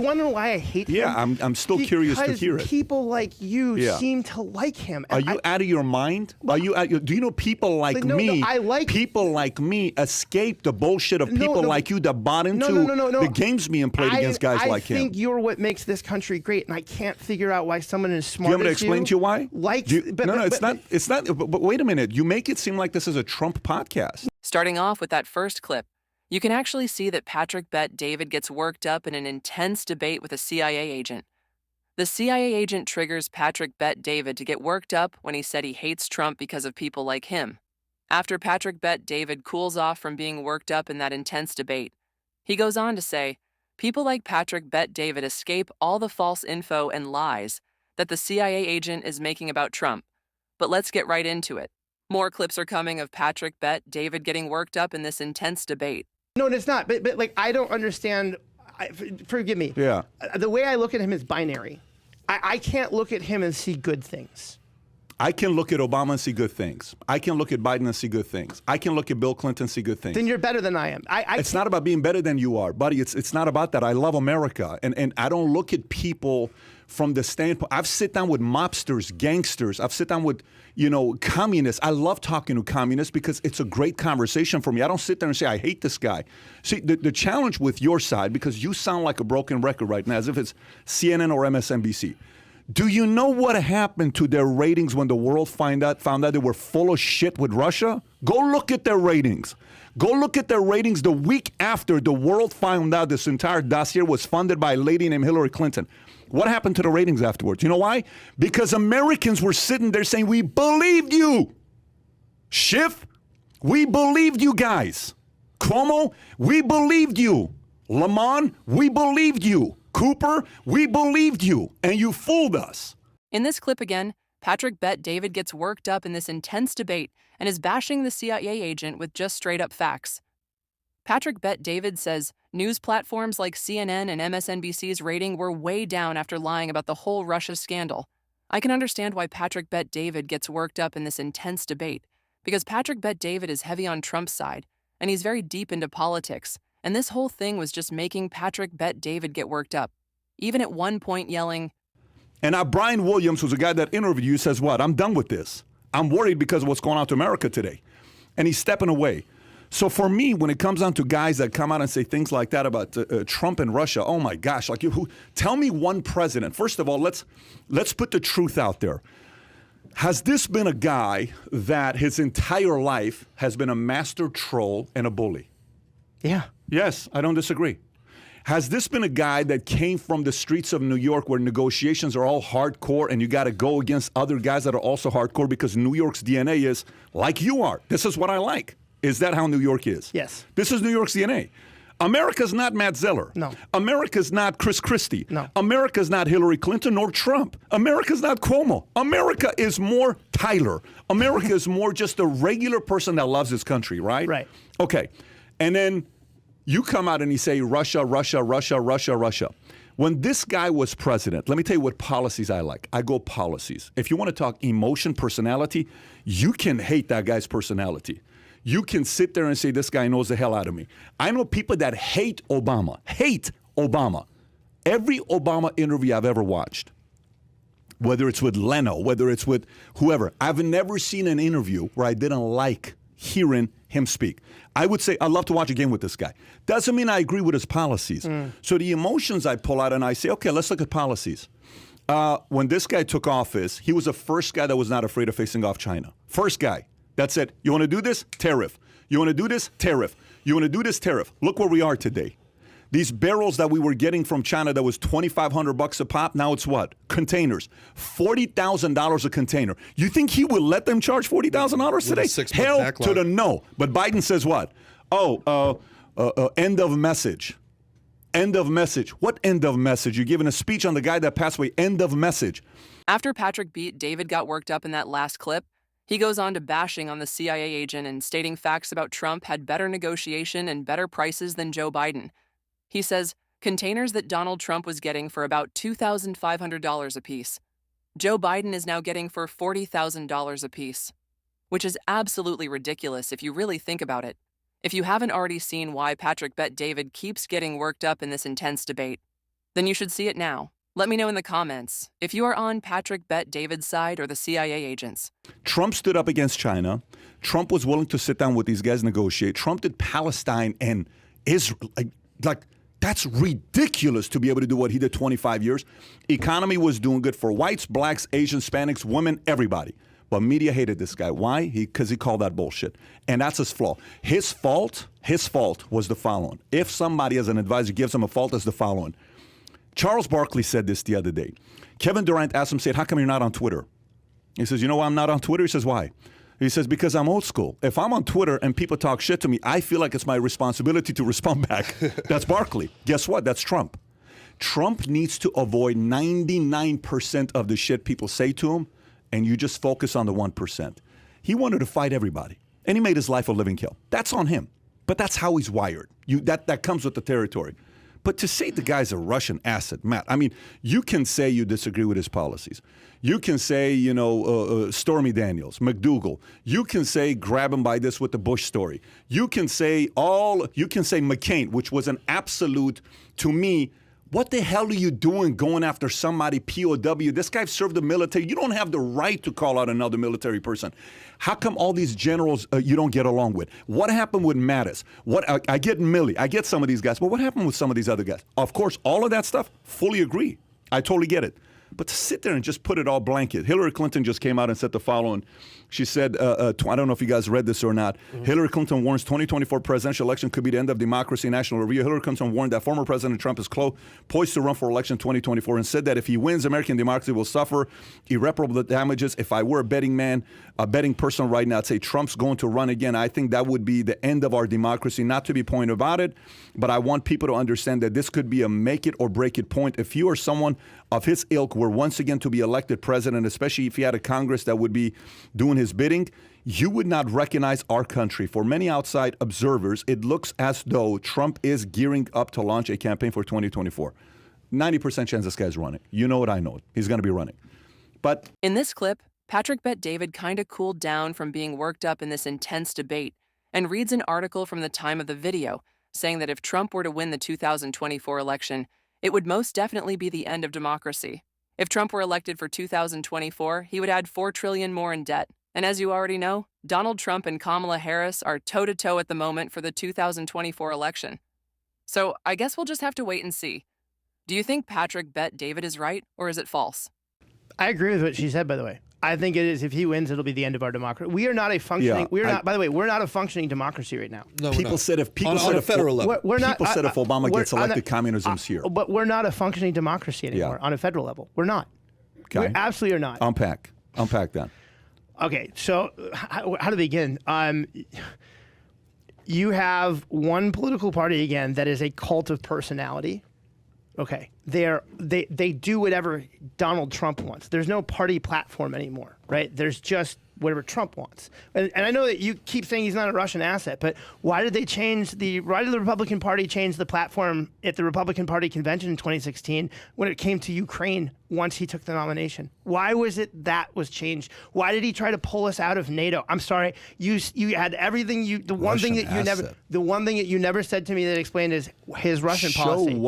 You want to know why I hate him? Yeah, I'm still curious to hear it. Because people like you seem to like him. Are you out of your mind? Do you know people like me? People like me escape the bullshit of people like you that bought into the games being played against guys like him. I think you're what makes this country great, and I can't figure out why someone as smart as you. Do you want me to explain to you why? It's not. But wait a minute. You make it seem like this is a Trump podcast. Starting off with that first clip, you can actually see that Patrick Bet-David gets worked up in an intense debate with a CIA agent. The CIA agent triggers Patrick Bet-David to get worked up when he said he hates Trump because of people like him. After Patrick Bet-David cools off from being worked up in that intense debate, he goes on to say, people like Patrick Bet-David escape all the false info and lies that the CIA agent is making about Trump. But let's get right into it. More clips are coming of Patrick Bet-David getting worked up in this intense debate. No, it's not. But like, I don't understand. Forgive me. Yeah. The way I look at him is binary. I can't look at him and see good things. I can look at Obama and see good things. I can look at Biden and see good things. I can look at Bill Clinton and see good things. Then you're better than I am. It's not about being better than you are, buddy. It's not about that. I love America. And I don't look at people from the standpoint. I've sit down with mobsters, gangsters. I've sit down with, communists. I love talking to communists because it's a great conversation for me. I don't sit there and say, I hate this guy. See, the challenge with your side, because you sound like a broken record right now, as if it's CNN or MSNBC. Do you know what happened to their ratings when the world found out they were full of shit with Russia? Go look at their ratings. Go look at their ratings the week after the world found out this entire dossier was funded by a lady named Hillary Clinton. What happened to the ratings afterwards? You know why? Because Americans were sitting there saying, we believed you. Schiff, we believed you guys. Cuomo, we believed you. Lamont, we believed you. Cooper, we believed you, and you fooled us. In this clip again, Patrick Bet-David gets worked up in this intense debate and is bashing the CIA agent with just straight-up facts. Patrick Bet-David says news platforms like CNN and MSNBC's rating were way down after lying about the whole Russia scandal. I can understand why Patrick Bet-David gets worked up in this intense debate, because Patrick Bet-David is heavy on Trump's side, and he's very deep into politics. And this whole thing was just making Patrick Bet-David get worked up, even at one point yelling. And now Brian Williams, who's a guy that interviewed you, says what? I'm done with this. I'm worried because of what's going on to America today. And he's stepping away. So for me, when it comes down to guys that come out and say things like that about Trump and Russia, oh my gosh, tell me one president. First of all, let's put the truth out there. Has this been a guy that his entire life has been a master troll and a bully? Yeah. Yes, I don't disagree. Has this been a guy that came from the streets of New York where negotiations are all hardcore and you got to go against other guys that are also hardcore because New York's DNA is like you are? This is what I like. Is that how New York is? Yes. This is New York's DNA. America's not Matt Zeller. No. America's not Chris Christie. No. America's not Hillary Clinton nor Trump. America's not Cuomo. America is more Tyler. America is more just a regular person that loves his country, right? Right. Okay. And then you come out and you say Russia, Russia, Russia, Russia, Russia. When this guy was president, let me tell you what policies I like. I go policies. If you want to talk emotion, personality, you can hate that guy's personality. You can sit there and say, this guy knows the hell out of me. I know people that hate Obama. Hate Obama. Every Obama interview I've ever watched, whether it's with Leno, whether it's with whoever, I've never seen an interview where I didn't like hearing him speak. I would say I'd love to watch a game with this guy. Doesn't mean I agree with his policies. So the emotions I pull out and I say, okay, let's look at policies. When this guy took office, he was the first guy that was not afraid of facing off China. First guy that said, you want to do this? Tariff. You want to do this? Tariff. You want to do this? Tariff. Look where we are today. These barrels that we were getting from China that was $2,500 a pop, now it's what? Containers. $40,000 a container. You think he will let them charge $40,000 today? Hell to the no. But Biden says what? End of message. End of message. What end of message? You're giving a speech on the guy that passed away. End of message. After Patrick Bet-David got worked up in that last clip, he goes on to bashing on the CIA agent and stating facts about Trump had better negotiation and better prices than Joe Biden. He says containers that Donald Trump was getting for about $2,500 apiece, Joe Biden is now getting for $40,000 apiece, which is absolutely ridiculous if you really think about it. If you haven't already seen why Patrick Bet-David keeps getting worked up in this intense debate, Then you should see it now. Let me know in the comments if you are on Patrick Bet-David's side or the CIA agents. Trump stood up against China. Trump was willing to sit down with these guys, negotiate. Trump did Palestine and Israel. Like that's ridiculous to be able to do what he did 25 years. Economy was doing good for whites, blacks, Asians, Hispanics, women, everybody. But media hated this guy. Why? Because he called that bullshit. And that's his flaw. His fault was the following. If somebody as an advisor gives him a fault, it's the following. Charles Barkley said this the other day. Kevin Durant asked him, said, how come you're not on Twitter? He says, you know why I'm not on Twitter? He says, why? He says, because I'm old school. If I'm on Twitter and people talk shit to me, I feel like it's my responsibility to respond back. That's Barkley. Guess what? That's Trump. Trump needs to avoid 99% of the shit people say to him, and you just focus on the 1%. He wanted to fight everybody, and he made his life a living hell. That's on him. But that's how he's wired. That comes with the territory. But to say the guy's a Russian asset, Matt, I mean, you can say you disagree with his policies. You can say, Stormy Daniels, McDougal. You can say grab him by this with the Bush story. You can say McCain, which was an absolute, to me, what the hell are you doing going after somebody POW? This guy served the military. You don't have the right to call out another military person. How come all these generals you don't get along with? What happened with Mattis? I get Milley. I get some of these guys. But what happened with some of these other guys? Of course, all of that stuff, fully agree. I totally get it. But to sit there and just put it all blanket. Hillary Clinton just came out and said the following. She said, I don't know if you guys read this or not. Mm-hmm. Hillary Clinton warns 2024 presidential election could be the end of democracy. National Review. Hillary Clinton warned that former President Trump is poised to run for election 2024 and said that if he wins, American democracy will suffer irreparable damages. If I were a betting person right now, I'd say Trump's going to run again. I think that would be the end of our democracy. Not to be point about it, but I want people to understand that this could be a make it or break it point. If you are someone of his ilk were once again to be elected president, especially if he had a Congress that would be doing his bidding, you would not recognize our country. For many outside observers, it looks as though Trump is gearing up to launch a campaign for 2024. 90% chance this guy's running. You know it, I know it. He's going to be running. But in this clip, Patrick Bet-David kind of cooled down from being worked up in this intense debate and reads an article from the time of the video saying that if Trump were to win the 2024 election, it would most definitely be the end of democracy. If Trump were elected for 2024, he would add $4 trillion more in debt. And as you already know, Donald Trump and Kamala Harris are toe-to-toe at the moment for the 2024 election. So I guess we'll just have to wait and see. Do you think Patrick Bet-David is right, or is it false? I agree with what she said, by the way. I think it is. If he wins, it'll be the end of our democracy. We are not a functioning. By the way, we're not a functioning democracy right now. No, people said if a federal level, if Obama gets elected, communism's here. But we're not a functioning democracy anymore on a federal level. We're not. Okay. We absolutely are not. Unpack that. Okay, so how to begin? You have one political party again that is a cult of personality. Okay, they do whatever Donald Trump wants. There's no party platform anymore, right? There's just whatever Trump wants. And I know that you keep saying he's not a Russian asset, but why did the Republican Party change the platform at the Republican Party convention in 2016 when it came to Ukraine once he took the nomination? Why was it that was changed? Why did he try to pull us out of NATO? I'm sorry, you had everything the one thing that you never said to me that explained is his Russian policy.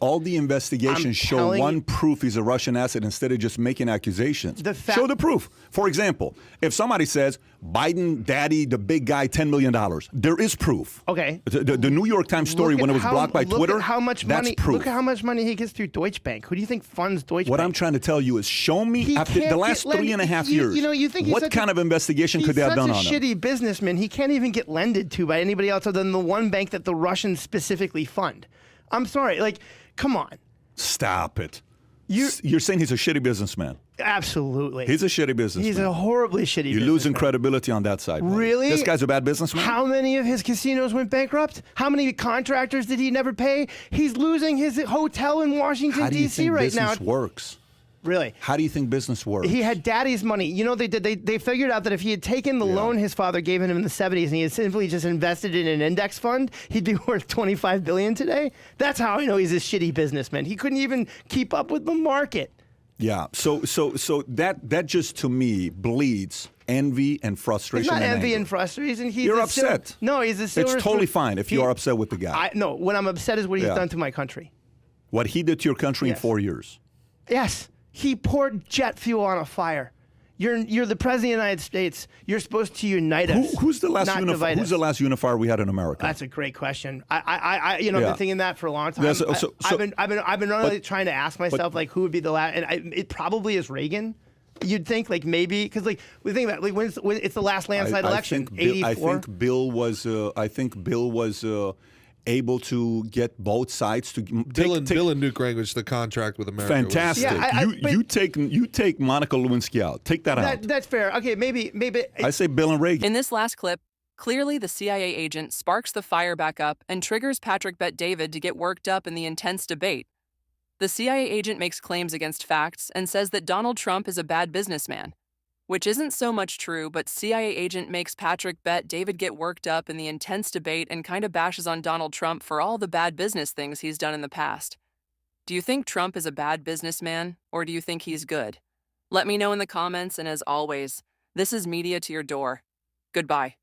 All the investigations show one proof he's a Russian asset instead of just making accusations. Show the proof. For example, if somebody says Biden, daddy, the big guy, $10 million, there is proof. Okay. The New York Times story when it was blocked by Twitter, that's proof. Look at how much money he gets through Deutsche Bank. Who do you think funds Deutsche Bank? What I'm trying to tell you is show me after the last 3.5 years, what kind of investigation could they have done on him? He's such a shitty businessman. He can't even get lended to by anybody else other than the one bank that the Russians specifically fund. I'm sorry. Come on. Stop it. You're saying he's a shitty businessman. Absolutely. He's a shitty businessman. He's a horribly shitty businessman. You're losing credibility on that side. Buddy. Really? This guy's a bad businessman? How many of his casinos went bankrupt? How many contractors did he never pay? He's losing his hotel in Washington, D.C. right now. How do you think business works? Really? How do you think business works? He had daddy's money. You know, they figured out that if he had taken the loan his father gave him in the 70s and he had simply just invested in an index fund, he'd be worth $25 billion today. That's how I know he's a shitty businessman. He couldn't even keep up with the market. Yeah. So that just to me bleeds envy and frustration. It's not and envy anger. And frustration. You're upset. No, he's a It's totally fine if you are upset with the guy. No, what I'm upset is what he's done to my country. What he did to your country in Yes. 4 years. Yes, he poured jet fuel on a fire. You're the president of the United States. You're supposed to unite us. Who's the last not divide Who's the us. last unifier we had in America? That's a great question. I've Yeah. been thinking that for a long time. That's- so- I've been really but- trying to ask myself like who would be the last, and it probably is Reagan. You'd think like maybe because like we think about like when it's the last landslide election, I 84. think Bill was. Able to get both sides to Bill and Newt Gingrich, the contract with America. fantastic. Yeah, but- you take Monica Lewinsky out. Take that out. That's fair. Okay, maybe I say Bill and Reagan. In this last clip, clearly the CIA agent sparks the fire back up and triggers Patrick Bet-David to get worked up in the intense debate. The CIA agent makes claims against facts and says that Donald Trump is a bad businessman, which isn't so much true, but CIA agent makes Patrick Bet-David get worked up in the intense debate and kind of bashes on Donald Trump for all the bad business things he's done in the past. Do you think Trump is a bad businessman, or do you think he's good? Let me know in the comments, and as always, this is media to your door. Goodbye.